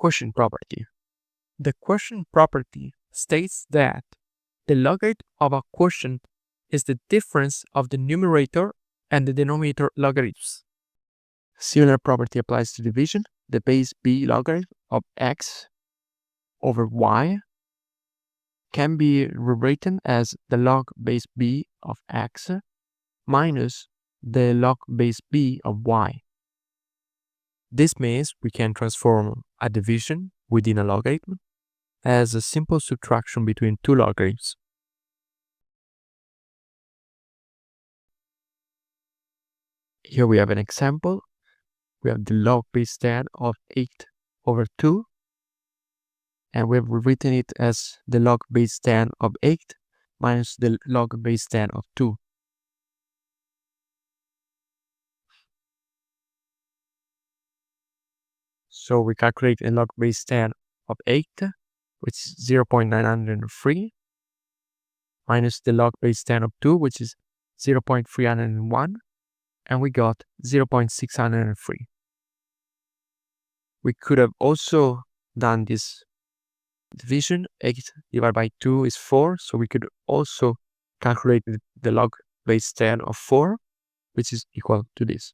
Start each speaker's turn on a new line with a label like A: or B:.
A: quotient property. The quotient property states that the logarithm of a quotient is the difference of the numerator and the denominator logarithms. Similar property applies to division. The base b logarithm of x over y can be rewritten as the log base b of x minus the log base b of y. This means we can transform a division within a logarithm as a simple subtraction between two logarithms. Here we have an example. We have the log base 10 of 8 over 2, and we've rewritten it as the log base 10 of 8 minus the log base 10 of 2. So we calculate a log base 10 of 8, which is 0.903, minus the log base 10 of 2, which is 0.301, and we got 0.603. We could have also done this division. 8 divided by 2 is 4, so we could also calculate the log base 10 of 4, which is equal to this.